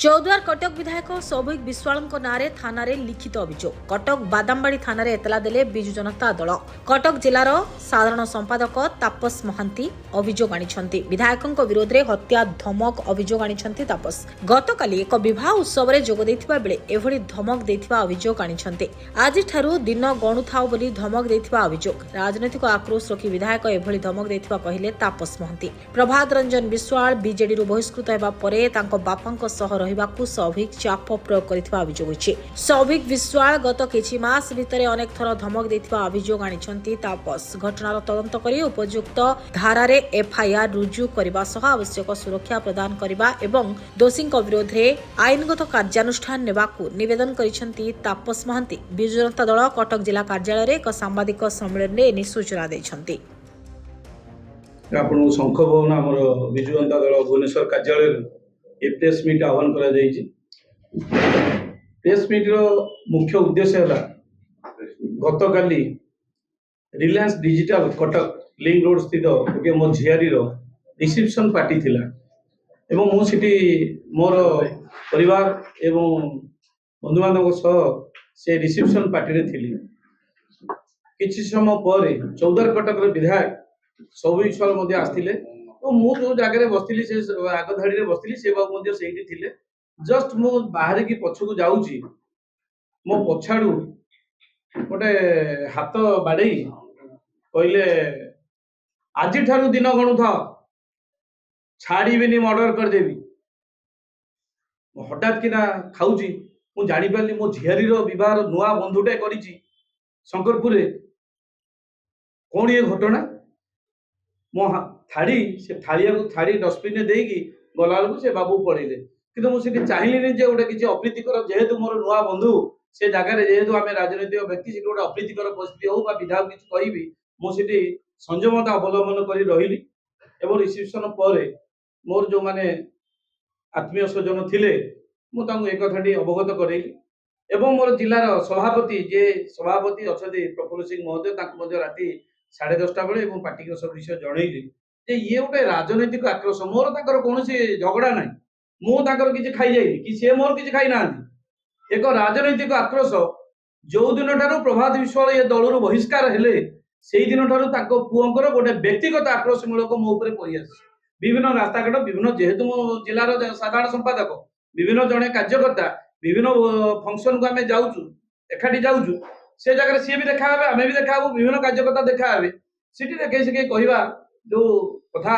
चौद्वार कटक विधायक सौभिक विश्वाल नाँ थाना लिखित अभियोग। कटक बादामबाड़ी थाना एतला देले बिजु जनता दल। कटक जिलार साधारण संपादक तापस महांती अभियोग आनिछंती। विधायक विरोध में हत्या धमक अभियोग आनिछंती तापस। गतकाली एक विवाह उत्सव में जोग देथिबा बेले एभली धमक देथिबा अभियोग आनिछंती। आज ठारू दिन गणुथाओ बोली धमक देथिबा अभियोग। राजनैतिक आक्रोश रखी विधायक एभली धमक देथिबा कहिले तापस महांती। प्रभात रंजन विश्वाल बीजेडी बहिष्कृत हेबा परे तांको बापांको सह रहिबाकु सौभिक चाप प्रयोग करिथिबा अभियोग होछि। सौभिक विश्वाल गत किछि मास भितरे अनेक थर धमक देथिबा अभियोग आनिछंती तापस। घटनार तदंत करी उपयुक्त धारारे एफआईआर रुजु करिबा सह आवश्यक सुरक्षा प्रदान करिबा एवं दोषीଙ୍କ विरोधरे आईनगत कार्यानुष्ठान नेबाकु निवेदन करिसंती तापस महांती। बिजु जनता दल कटक जिला कार्यालय रे एक सांबादिक सम्मेलन रे एनि सूचना दैछंती। आपण शंख भवन हमर बिजु जनता दल भुवनेश्वर कार्यालय प्रेस मीट आह्वान करा जायछि। प्रेस मीट रो मुख्य उद्देश्य है गतकाली Reliance digital Cuttack link road स्थित गोटे मो झियारी रो रिसेप्शन पार्टी थिला एवं मु सिटी मोर परिवार एवं बंधु बांधव सह से रिसेप्शन पार्टी रे थिली। किछि समय पर चौदार कटक रे विधायक सौभिक विश्वाल मध्ये आस्थिले तो मु जो जगह बसली से आग धाड़ी रे बसली से बाबू मध्ये सेठी थिले। जस्ट मु बाहर की पछकु जाउची मो पछाडू गोटे हाथ बाडे कहले आज ठारू दिन गणु था छाड़ीबिनी मर्डर कर देबी। हठात किना खाउची मु जानि पारली मो झियारी रो विवाह नुआ बंधुटे करिची शंकरपुर रे। कोन ये घटना मो थाड़ी से थाड़िया को थाड़ी डस्टबिन देकी गला बेलू से बाबू पड़े कि मुझे चाहिए गोटे किसी अप्रीतिकर जेहेतु मोर नुआ बंधु से जगह जेहेतु आम राजनैतिक व्यक्ति से गोटे अप्रीतिकर परिस्थिति हो विधायक किसी कहि मुझे संयमता अवलंबन कर रही एवं रिसेप्शन पर मोर जो माने आत्मीय स्वजन थिले मुझे एक कथाटी अवगत करैली एवं मोर जिलार सभापति जे सभापति अच्छा प्रफुल्ल सिंह महोदय राति 10:30 बेले पार्टी सब विषय जनइली जे ये गोटे राजनैतिक आक्रोश मोर ताकर कोनोसी झगड़ा नाही मु किसी खाई जाइनी कि से मोर किसी खाई नांती। एक राजनैतिक आक्रोश जो दिन ठारू प्रभात विश्वाल ये दलरू बहिष्कार हेले सेही दिन ठारू ताको पुओंकर गोटे व्यक्तिगत आक्रोश मूलक मो उपरे परि आसी। विभिन्न रास्ताघाट विभिन्न जेहेतु मो जिलार साधारण संपादक विभिन्न जने कार्यकर्ता विभिन्न फंक्शन को आमे जाउचु एखाटी जाउचु से जगह सी भी देखा आमे भी देखा विभिन्न कार्यकर्ता देखा सीटी देखे से कहवा जो कथा